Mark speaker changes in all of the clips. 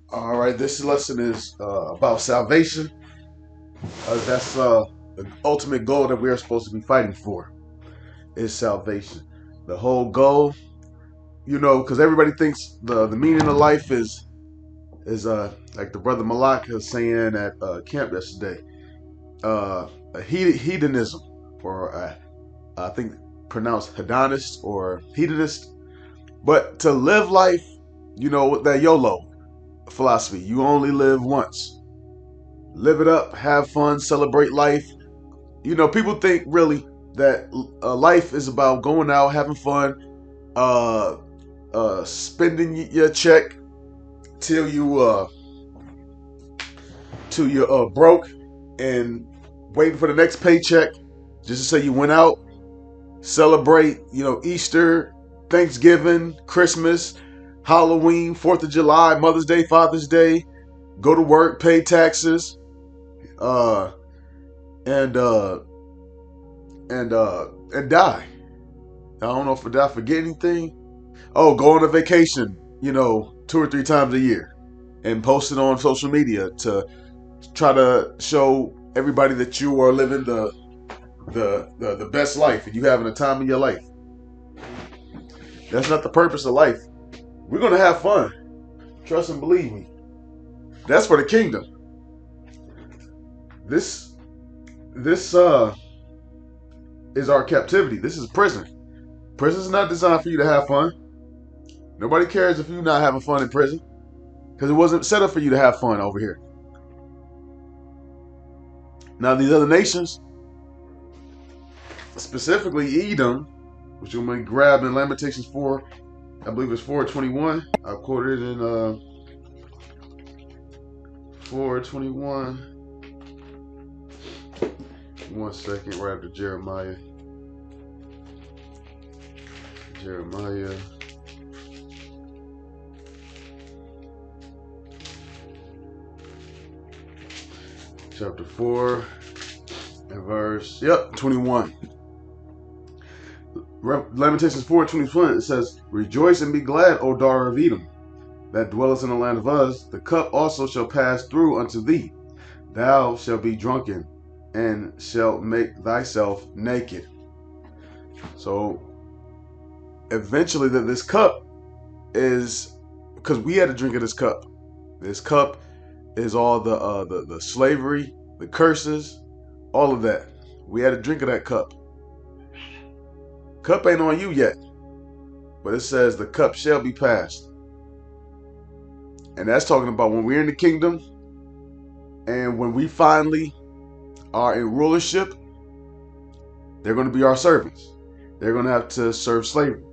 Speaker 1: All right, this lesson is about salvation. That's the ultimate goal that we are supposed to be fighting for is salvation. The whole goal, because everybody thinks the meaning of life is like the brother Malak was saying at camp yesterday, a hedonism, or I think pronounced hedonist or hedonist. But to live life, with that YOLO philosophy, you only live once. Live it up, have fun, celebrate life. People think really that life is about going out, having fun, uh, spending your check till you're broke, and waiting for the next paycheck just to say you went out, celebrate, Easter, Thanksgiving, Christmas, Halloween, 4th of July, Mother's Day, Father's Day, go to work, pay taxes, uh, and uh, and die. I don't know if I forget anything. Oh, go on a vacation, 2 or 3 times a year, and post it on social media to try to show everybody that you are living the best life and you having a time of your life. That's not the purpose of life. We're gonna have fun. Trust and believe me. That's for the kingdom. This this is our captivity. This is prison. Prison is not designed for you to have fun. Nobody cares if you're not having fun in prison because it wasn't set up for you to have fun over here. Now these other nations, specifically Edom, which you're going to grab in Lamentations 4, I believe it's 4:21. I quoted it in 4:21. One second, right after Jeremiah. Chapter 4 and verse 21. Lamentations 4:21, it says, "Rejoice and be glad, O daughter of Edom, that dwellest in the land of Uz. The cup also shall pass through unto thee. Thou shalt be drunken, and shalt make thyself naked." So eventually this cup is, because we had to drink of this cup. This cup is all the slavery, the curses, all of that. We had to drink of that cup. Cup ain't on you yet, but it says the cup shall be passed. And that's talking about when we're in the kingdom and when we finally are in rulership, they're going to be our servants. They're going to have to serve slavery.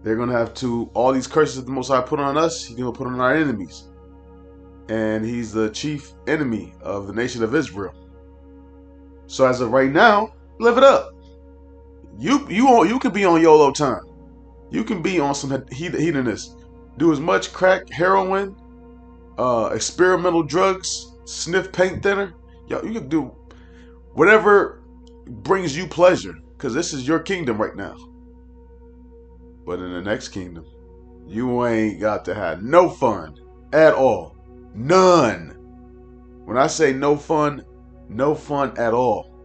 Speaker 1: They're going to have to, all these curses that the Most High put on us, He's going to put on our enemies. And He's the chief enemy of the nation of Israel. So as of right now, live it up. You can be on YOLO time. You can be on some hedonist. Do as much crack, heroin, experimental drugs, sniff paint thinner. Yo, you can do whatever brings you pleasure, because this is your kingdom right now. But in the next kingdom, you ain't got to have no fun at all. None. When I say no fun at all.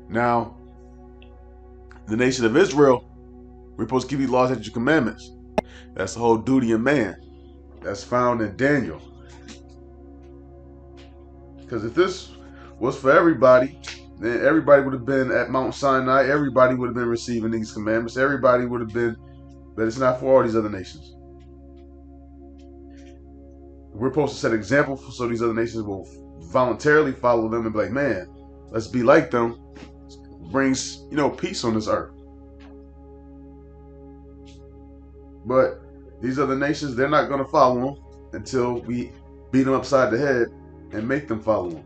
Speaker 1: Now, the nation of Israel, we're supposed to keep these laws, statutes, and commandments. That's the whole duty of man. That's found in Daniel. Because if this was for everybody, then everybody would have been at Mount Sinai. Everybody would have been receiving these commandments. Everybody would have been, but it's not for all these other nations. We're supposed to set example so these other nations will voluntarily follow them and be like, man, let's be like them. Brings, peace on this earth. But these other nations, they're not going to follow them until we beat them upside the head and make them follow them.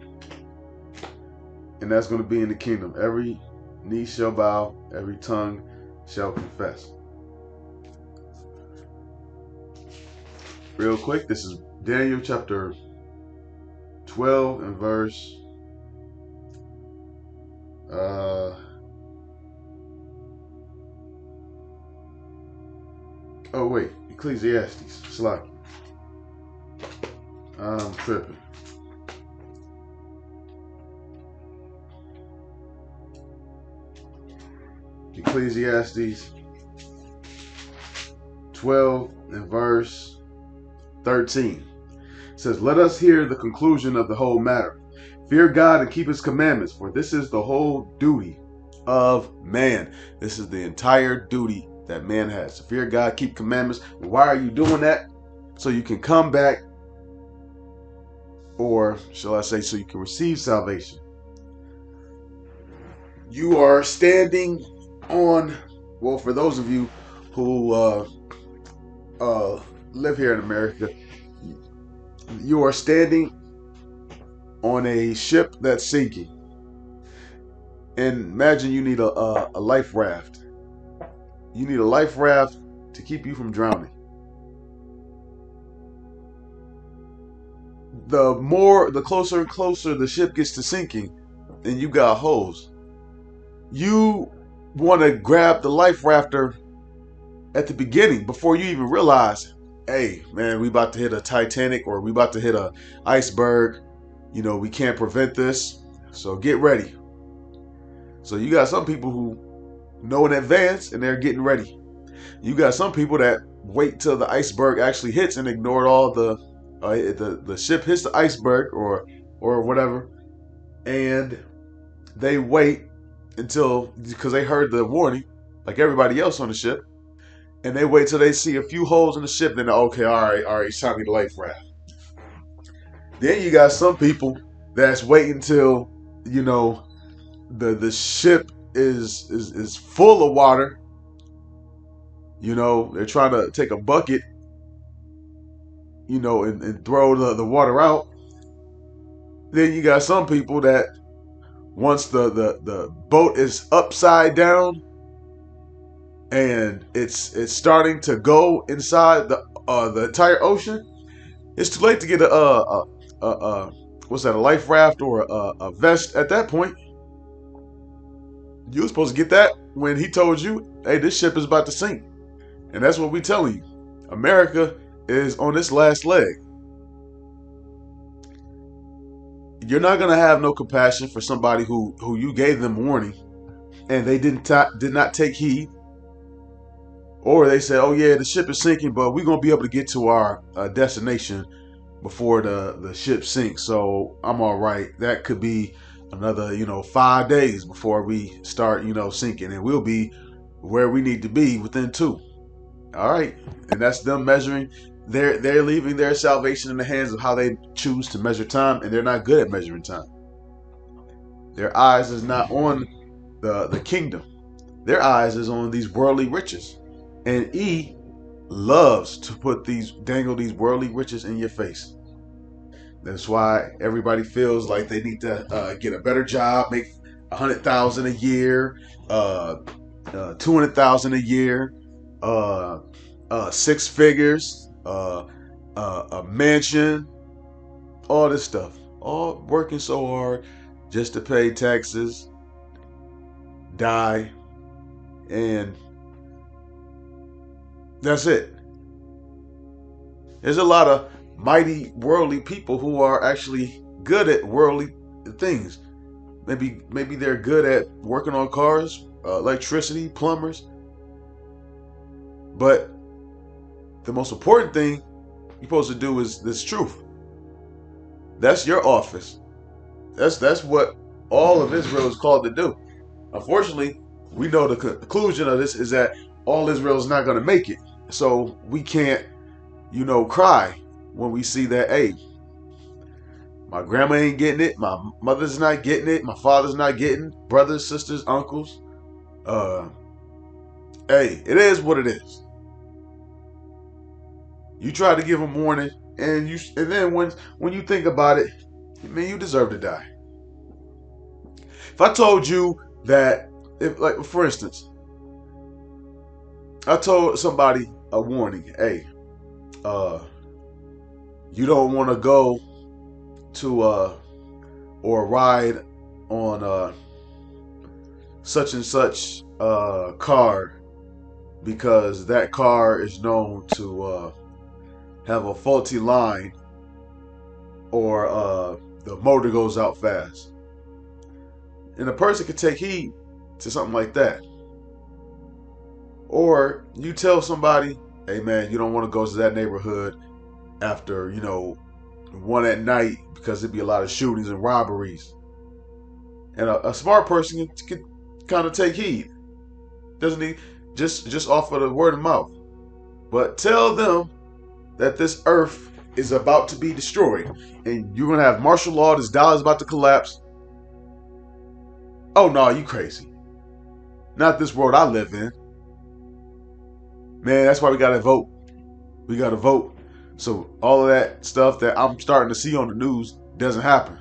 Speaker 1: And that's going to be in the kingdom. Every knee shall bow, every tongue shall confess. Real quick, this is Daniel chapter 12 and verse 12 Oh wait, Ecclesiastes. Slack. I'm tripping. Ecclesiastes 12 and verse 13 says, "Let us hear the conclusion of the whole matter. Fear God and keep his commandments, for this is the whole duty of man." This is the entire duty that man has. To fear God, keep commandments. Why are you doing that? So you can come back, or shall I say, so you can receive salvation. You are standing on, well, for those of you who live here in America, you are standing on a ship that's sinking. And imagine you need a life raft. You need a life raft to keep you from drowning. The closer and closer the ship gets to sinking, and you got holes, you want to grab the life rafter at the beginning before you even realize, hey, man, we about to hit a Titanic or we about to hit a iceberg. You know, we can't prevent this. So get ready. So you got some people who know in advance and they're getting ready. You got some people that wait till the iceberg actually hits and ignored all the ship hits the iceberg or whatever, and they wait until, because they heard the warning like everybody else on the ship, and they wait till they see a few holes in the ship, then okay, all right, it's time to get the life raft. Then you got some people that's waiting till, you know, the ship is full of water. You know, they're trying to take a bucket, you know, and throw the water out. Then you got some people that once the boat is upside down and it's starting to go inside the entire ocean, it's too late to get a what's that, a life raft or a vest at that point. You were supposed to get that when he told you, hey, this ship is about to sink. And that's what we're telling you. America is on its last leg. You're not gonna have no compassion for somebody who you gave them warning and they did not take heed, or they said, "Oh yeah, the ship is sinking, but we're gonna be able to get to our destination before the ship sinks, so I'm all right." That could be another 5 days before we start sinking, and we'll be where we need to be within 2. All right, and that's them measuring. They're leaving their salvation in the hands of how they choose to measure time, and they're not good at measuring time. Their eyes is not on the kingdom. Their eyes is on these worldly riches, and loves to dangle these worldly riches in your face. That's why everybody feels like they need to get a better job, make $100,000 a year, 200,000 a year, 6 figures, a mansion, all this stuff, all working so hard just to pay taxes, die, and that's it. There's a lot of mighty worldly people who are actually good at worldly things. Maybe they're good at working on cars, electricity, plumbers. But the most important thing you're supposed to do is this truth. That's your office. That's what all of Israel is called to do. Unfortunately, we know the conclusion of this is that all Israel is not going to make it. So we can't, cry when we see that, hey, my grandma ain't getting it, my mother's not getting it, my father's not getting, brothers, sisters, uncles. Hey, it is what it is. You try to give them warning, and then when you think about it, man, you deserve to die. If I told you that, like for instance, I told somebody a warning, hey, you don't want to go to or ride on such and such car because that car is known to have a faulty line, or the motor goes out fast. And a person could take heed to something like that. Or you tell somebody, hey man, you don't want to go to that neighborhood after, 1 at night, because there'd be a lot of shootings and robberies. And a smart person can kind of take heed. Doesn't he? Just off of the word of mouth. But tell them that this earth is about to be destroyed, and you're gonna have martial law. This dollar is about to collapse. Oh no, you crazy? Not this world I live in. Man, that's why we gotta vote. We gotta vote. So all of that stuff that I'm starting to see on the news doesn't happen.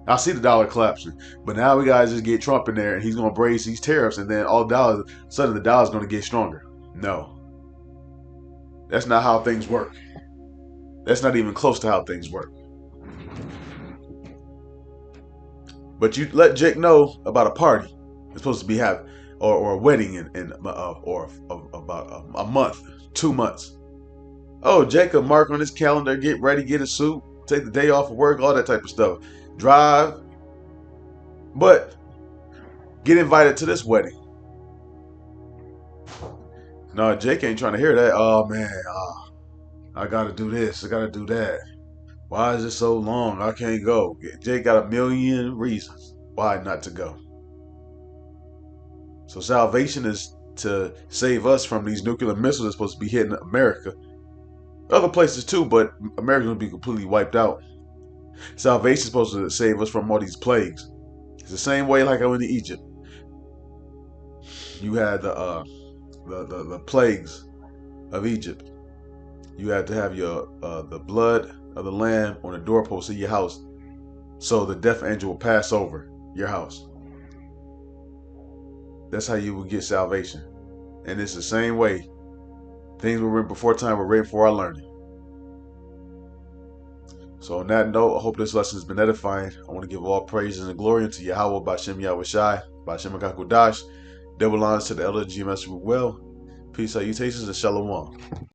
Speaker 1: I see the dollar collapsing, but now we gotta just get Trump in there, and he's gonna brace these tariffs, and then suddenly the dollar's gonna get stronger. No, that's not how things work. That's not even close to how things work. But you let Jake know about a party it's supposed to be having, or a wedding or about a month, 2 months. Oh, Jacob, mark on his calendar, get ready, get a suit, take the day off of work, all that type of stuff. Drive, but get invited to this wedding. No, Jake ain't trying to hear that. Oh man, I gotta do this, I gotta do that. Why is it so long? I can't go. Jake got a million reasons why not to go. So salvation is to save us from these nuclear missiles that's supposed to be hitting America. Other places too, but America will be completely wiped out. Salvation is supposed to save us from all these plagues. It's the same way like I went to Egypt. You had the plagues of Egypt. You had to have your the blood of the lamb on the doorpost of your house, so the death angel will pass over your house. That's how you will get salvation. And it's the same way. Things were written before time were written for our learning. So on that note, I hope this lesson has been edifying. I want to give all praises and glory unto Yahweh, Bashem Yahushai, Bashem Akakudash. Double honors to the elder GMS well. Peace, salutations, and shalom.